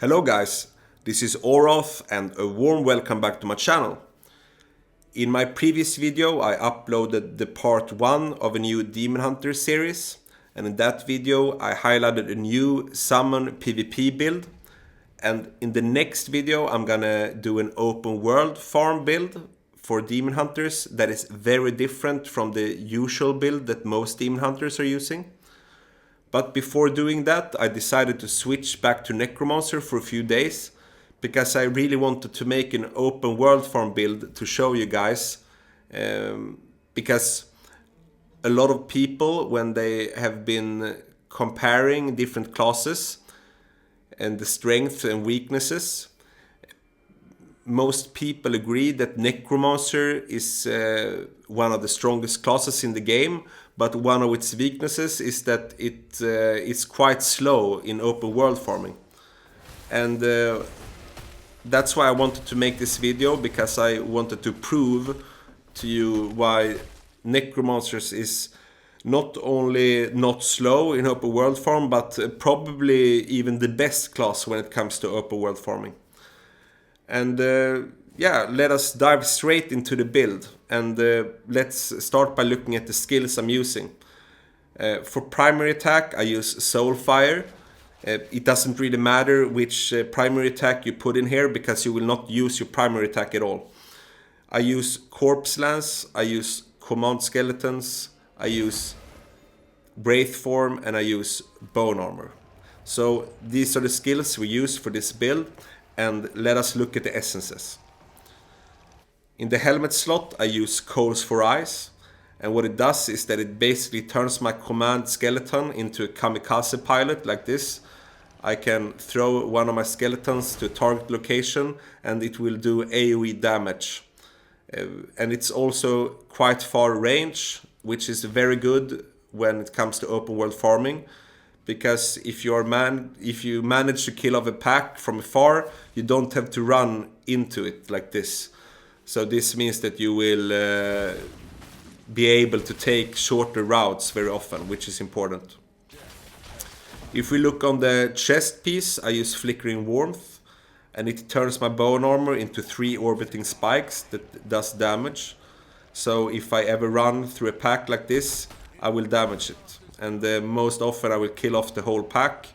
Hello guys, this is Oroth and a warm welcome back to my channel. In my previous video I uploaded the part 1 of a new Demon Hunter series, and in that video I highlighted a new summon PvP build, and in the next video I'm gonna do an open world farm build for Demon Hunters that is very different from the usual build that most Demon Hunters are using. But before doing that, I decided to switch back to Necromancer for a few days because I really wanted to make an open world farm build to show you guys. Because a lot of people, when they have been comparing different classes and the strengths and weaknesses, most people agree that Necromancer is one of the strongest classes in the game, but one of its weaknesses is that it is quite slow in open world farming. And that's why I wanted to make this video, because I wanted to prove to you why Necromancers is not only not slow in open world farm, but probably even the best class when it comes to open world farming. And yeah, let us dive straight into the build, and let's start by looking at the skills I'm using. For primary attack I use Soulfire. It doesn't really matter which primary attack you put in here, because you will not use your primary attack at all. I use Corpse Lance, I use Command Skeletons, I use Wraith Form, and I use Bone Armor. So these are the skills we use for this build, and let us look at the essences. In the helmet slot I use Coals for Eyes, and what it does is that it basically turns my command skeleton into a kamikaze pilot like this. I can throw one of my skeletons to a target location and it will do AoE damage. And it's also quite far range, which is very good when it comes to open world farming. Because if you manage to kill off a pack from afar, you don't have to run into it like this. So this means that you will be able to take shorter routes very often, which is important. If we look on the chest piece, I use Flickering Warmth, and it turns my bone armor into 3 orbiting spikes that does damage. So if I ever run through a pack like this, I will damage it. And most often I will kill off the whole pack.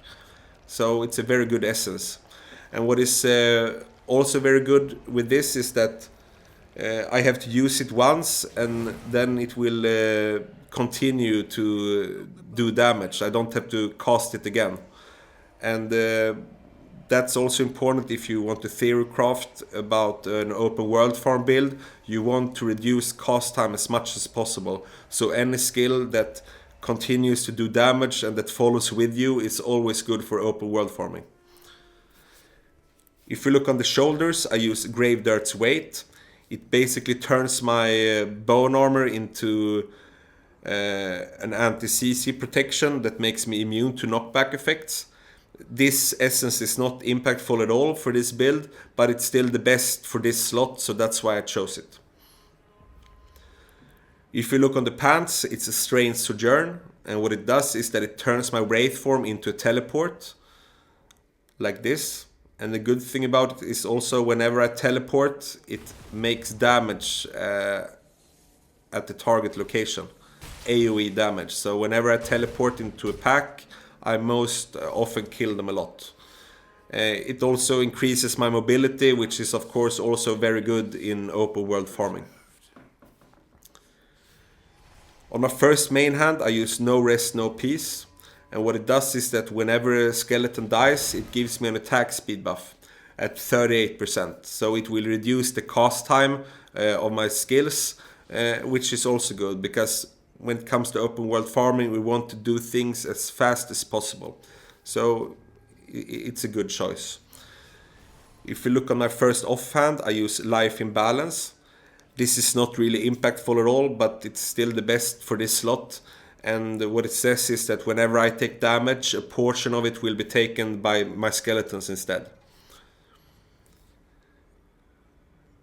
So it's a very good essence. And what is also very good with this is that I have to use it once and then it will continue to do damage. I don't have to cast it again. And that's also important if you want to theorycraft about an open world farm build. You want to reduce cast time as much as possible. So any skill that continues to do damage and that follows with you is always good for open world farming. If we look on the shoulders, I use Grave Dirt's Weight. It basically turns my bone armor into an anti-CC protection that makes me immune to knockback effects. This essence is not impactful at all for this build, but it's still the best for this slot, so that's why I chose it. If you look on the pants, it's a Strange Sojourn, and what it does is that it turns my Wraith form into a teleport, like this. And the good thing about it is also whenever I teleport, it makes damage at the target location, AoE damage. So whenever I teleport into a pack, I most often kill them a lot. It also increases my mobility, which is of course also very good in open world farming. On my first main hand I use No Rest No Peace, and what it does is that whenever a skeleton dies it gives me an attack speed buff at 38%, so it will reduce the cast time of my skills, which is also good, because when it comes to open world farming we want to do things as fast as possible, so it's a good choice. If we look on my first offhand, I use Life in Balance. This is not really impactful at all, but it's still the best for this slot. And what it says is that whenever I take damage, a portion of it will be taken by my skeletons instead.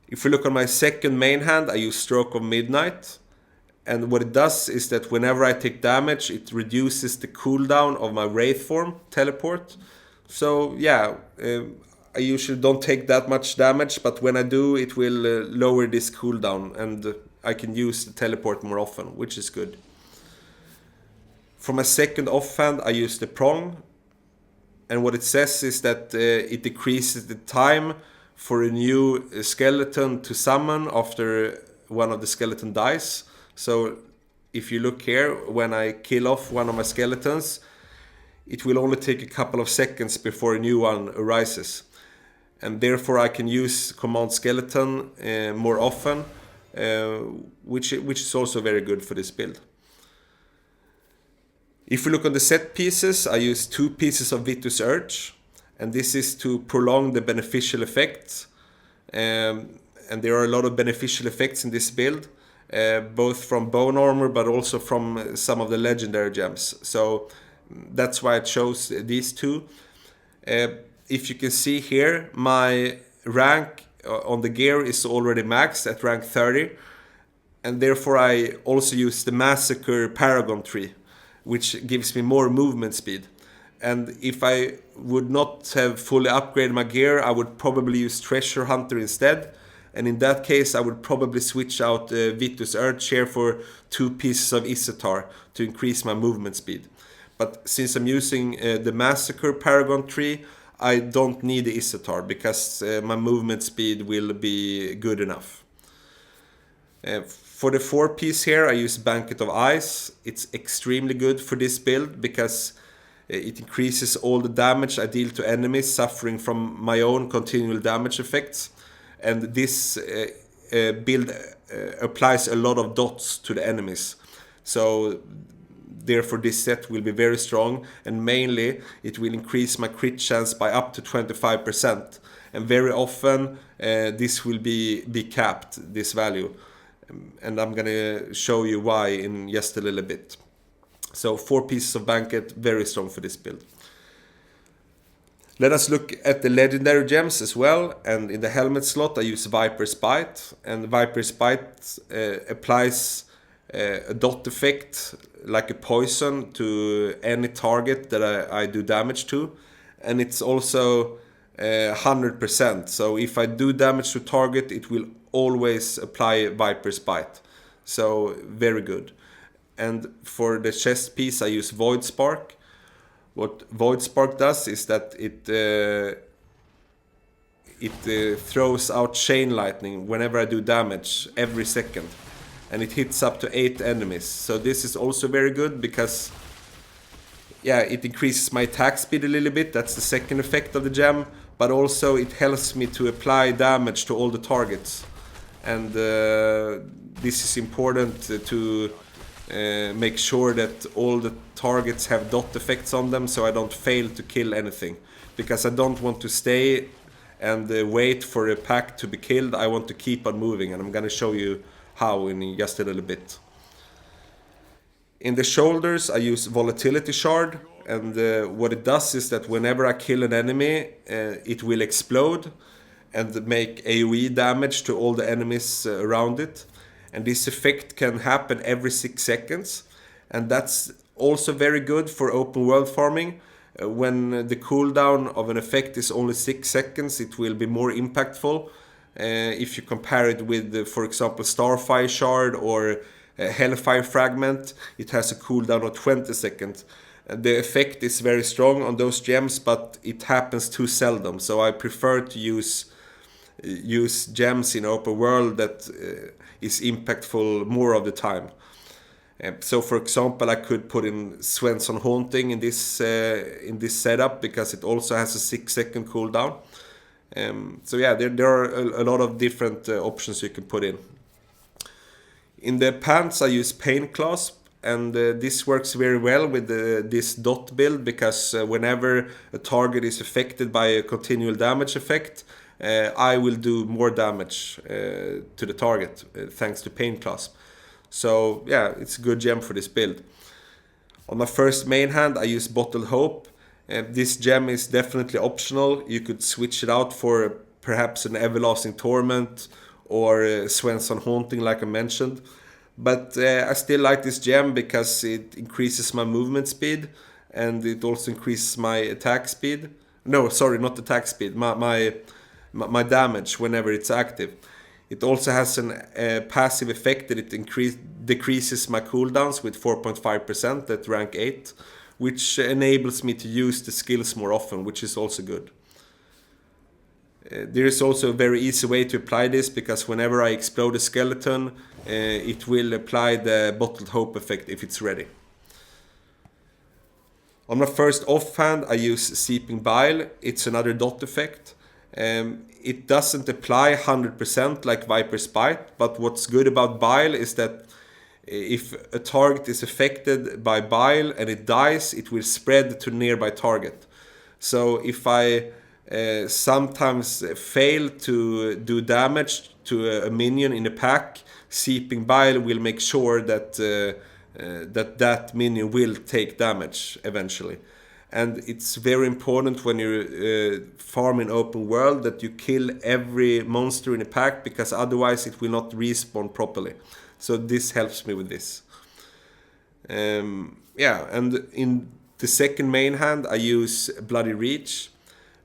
If we look on my second main hand, I use Stroke of Midnight. And what it does is that whenever I take damage, it reduces the cooldown of my Wraith form teleport. So yeah, I usually don't take that much damage, but when I do, it will lower this cooldown, and I can use the teleport more often, which is good. For my second offhand, I use the prong, and what it says is that it decreases the time for a new skeleton to summon after one of the skeleton dies. So if you look here, when I kill off one of my skeletons, it will only take a couple of seconds before a new one arises. And therefore I can use command skeleton more often, which is also very good for this build. If we look on the set pieces, I use 2 pieces of Vitus Urge, and this is to prolong the beneficial effects. And there are a lot of beneficial effects in this build, both from bone armor but also from some of the legendary gems. So that's why I chose these 2. If you can see here, my rank on the gear is already maxed at rank 30, and therefore I also use the Massacre Paragon tree, which gives me more movement speed. And if I would not have fully upgraded my gear, I would probably use Treasure Hunter instead. And in that case, I would probably switch out Vitus Urge here for 2 pieces of Issatar to increase my movement speed. But since I'm using the Massacre Paragon tree, I don't need the Issatar because my movement speed will be good enough. For the 4 piece here, I use Banquet of Ice. It's extremely good for this build because it increases all the damage I deal to enemies suffering from my own continual damage effects. And this build applies a lot of dots to the enemies. So therefore this set will be very strong, and mainly it will increase my crit chance by up to 25%. And very often this will be capped, this value. And I'm gonna show you why in just a little bit. So 4 pieces of Banquet, very strong for this build. Let us look at the legendary gems as well, and in the helmet slot I use Viper's Bite, and Viper's Bite applies a dot effect like a poison to any target that I do damage to, and it's also 100%. So if I do damage to target, it will always apply Viper's Bite. So very good. And for the chest piece I use Void Spark. What Void Spark does is that it throws out chain lightning whenever I do damage every second, and it hits up to 8 enemies. So this is also very good because it increases my attack speed a little bit. That's the second effect of the gem, but also it helps me to apply damage to all the targets. And this is important to make sure that all the targets have dot effects on them, so I don't fail to kill anything. Because I don't want to stay and wait for a pack to be killed. I want to keep on moving, and I'm gonna show you how in just a little bit. In the shoulders I use Volatility Shard, and what it does is that whenever I kill an enemy, it will explode and make AoE damage to all the enemies around it. And this effect can happen every 6 seconds, and that's also very good for open world farming. When the cooldown of an effect is only 6 seconds, it will be more impactful. If you compare it with, for example, Starfire Shard or Hellfire Fragment, it has a cooldown of 20 seconds. The effect is very strong on those gems, but it happens too seldom, so I prefer to use gems in open world that is impactful more of the time. So for example, I could put in Svensson Haunting in this setup because it also has a 6-second cooldown. So yeah, there are a lot of different options you can put in. In the pants I use Pain Clasp, and this works very well with this dot build because whenever a target is affected by a continual damage effect, I will do more damage to the target thanks to Pain Clasp. So yeah, it's a good gem for this build. On my first main hand I use Bottled Hope. This gem is definitely optional. You could switch it out for perhaps an Everlasting Torment or Svensson Haunting like I mentioned. But I still like this gem because it increases my movement speed and it also increases my attack speed. No, sorry, not attack speed. My damage whenever it's active. It also has a passive effect that it decreases my cooldowns with 4.5% at rank 8, which enables me to use the skills more often, which is also good. There is also a very easy way to apply this, because whenever I explode a skeleton, it will apply the Bottled Hope effect if it's ready. On my first offhand, I use Seeping Bile. It's another dot effect. It doesn't apply 100% like Viper's Bite, but what's good about Bile is that if a target is affected by Bile and it dies, it will spread to nearby target. So if I sometimes fail to do damage to a minion in a pack, Seeping Bile will make sure that that minion will take damage eventually. And it's very important when you farm in open world that you kill every monster in a pack, because otherwise it will not respawn properly. So this helps me with this. Yeah, and in the second main hand I use Bloody Reach.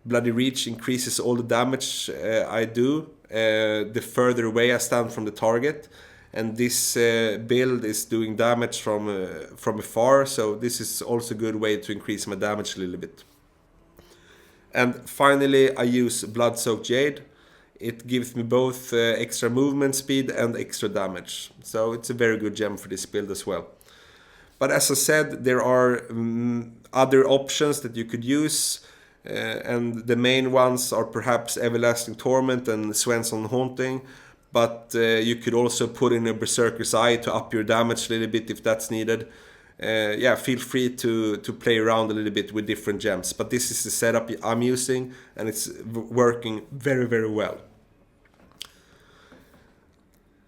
Bloody Reach increases all the damage I do the further away I stand from the target. And this build is doing damage from afar, so this is also a good way to increase my damage a little bit. And finally, I use Blood-Soaked Jade. It gives me both extra movement speed and extra damage, so it's a very good gem for this build as well. But as I said, there are other options that you could use, and the main ones are perhaps Everlasting Torment and Swanson Haunting. But you could also put in a Berserker's Eye to up your damage a little bit if that's needed. Yeah, feel free to play around a little bit with different gems. But this is the setup I'm using, and it's working very, very well.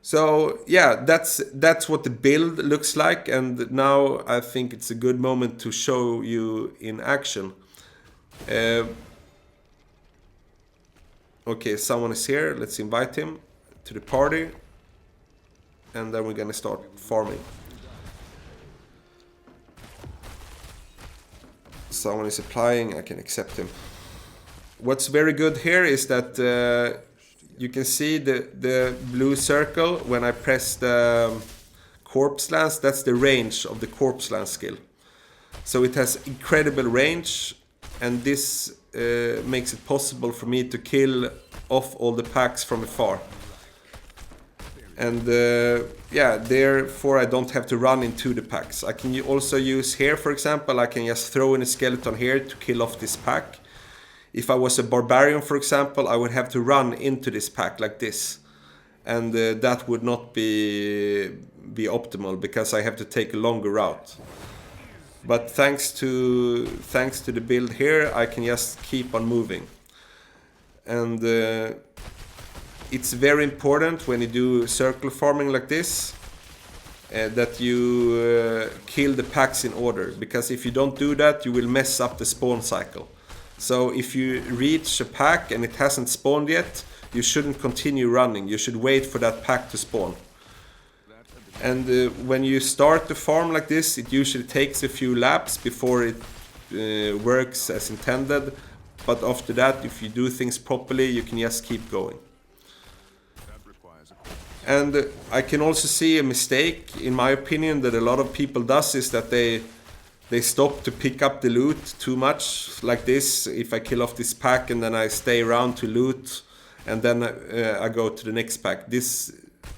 So yeah, that's what the build looks like. And now I think it's a good moment to show you in action. Okay, someone is here. Let's invite him to the party, and then we're gonna start farming. Someone is applying, I can accept him. What's very good here is that you can see the blue circle when I press the Corpse Lance. That's the range of the Corpse Lance skill. So it has incredible range, and this makes it possible for me to kill off all the packs from afar. And yeah, therefore I don't have to run into the packs. I can also use here, for example, I can just throw in a skeleton here to kill off this pack. If I was a barbarian, for example, I would have to run into this pack like this. And that would not be optimal, because I have to take a longer route. But thanks to the build here, I can just keep on moving. And it's very important when you do circle farming like this that you kill the packs in order, because if you don't do that, you will mess up the spawn cycle. So if you reach a pack and it hasn't spawned yet, you shouldn't continue running. You should wait for that pack to spawn. And when you start the farm like this, it usually takes a few laps before it works as intended. But after that, if you do things properly, you can just keep going. And I can also see a mistake, in my opinion, that a lot of people does, is that they stop to pick up the loot too much, like this. If I kill off this pack and then I stay around to loot, and then I go to the next pack. This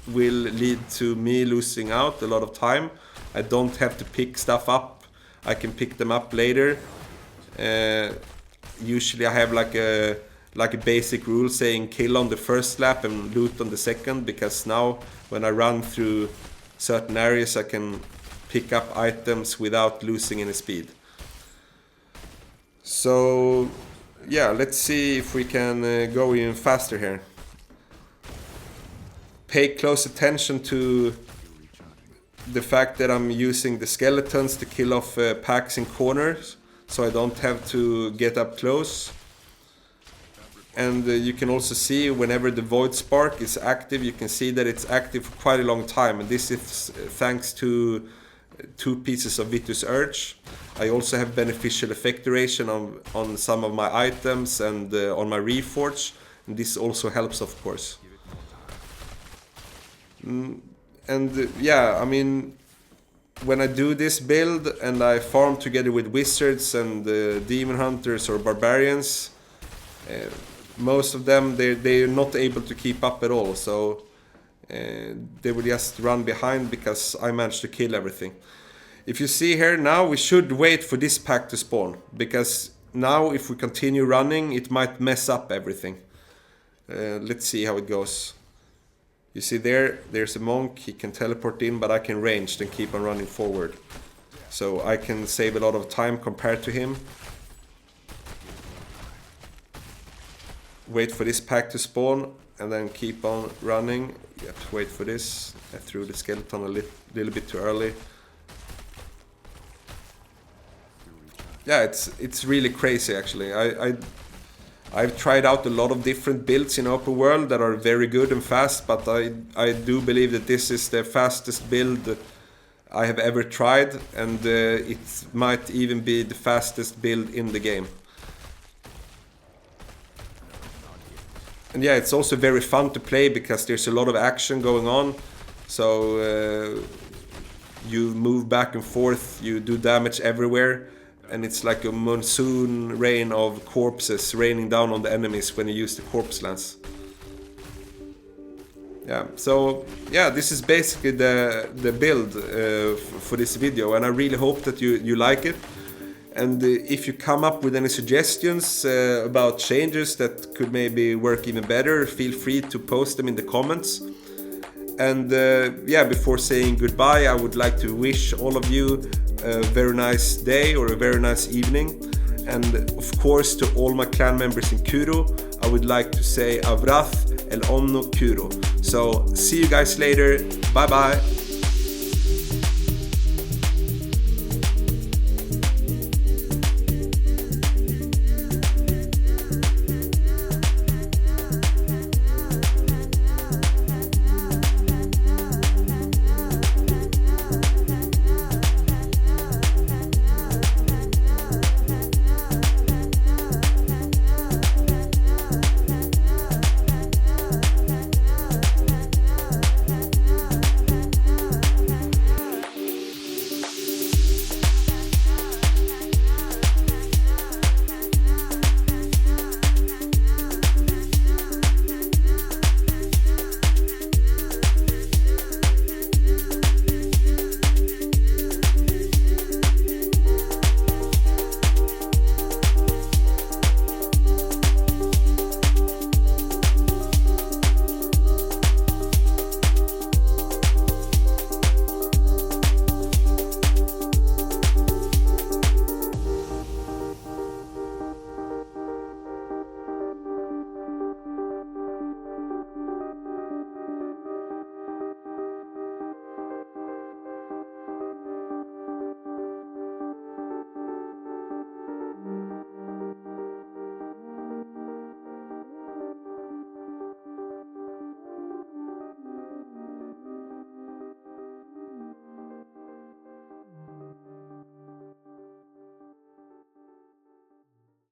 will lead to me losing out a lot of time. I don't have to pick stuff up. I can pick them up later. Usually I have like a basic rule saying kill on the first lap and loot on the second, because now when I run through certain areas I can pick up items without losing any speed. So yeah, let's see if we can go even faster here. Pay close attention to the fact that I'm using the skeletons to kill off packs in corners, so I don't have to get up close. And you can also see whenever the Void Spark is active, you can see that it's active for quite a long time. And this is thanks to 2 pieces of Vitus Urge. I also have beneficial effect duration on some of my items and on my Reforge, and this also helps, of course. Yeah, I mean, when I do this build and I farm together with wizards and demon hunters or barbarians, most of them they're not able to keep up at all, so they will just run behind because I managed to kill everything. If you see here now, we should wait for this pack to spawn, because now if we continue running it might mess up everything. Let's see how it goes. You see there's a monk, he can teleport in, but I can ranged and keep on running forward. So I can save a lot of time compared to him. Wait for this pack to spawn and then keep on running. You have to wait for this. I threw the skeleton a little bit too early. Yeah, it's really crazy actually. I've tried out a lot of different builds in open world that are very good and fast, but I do believe that this is the fastest build I have ever tried, and it might even be the fastest build in the game. And yeah, it's also very fun to play because there's a lot of action going on. So you move back and forth, you do damage everywhere. And it's like a monsoon rain of corpses raining down on the enemies when you use the corpse lance. Yeah, so yeah, this is basically the build for this video, and I really hope that you like it. And if you come up with any suggestions about changes that could maybe work even better, feel free to post them in the comments. And yeah, before saying goodbye, I would like to wish all of you a very nice day or a very nice evening. And of course, to all my clan members in Kuro, I would like to say Avrath El Omno Kuro. So see you guys later. Bye bye.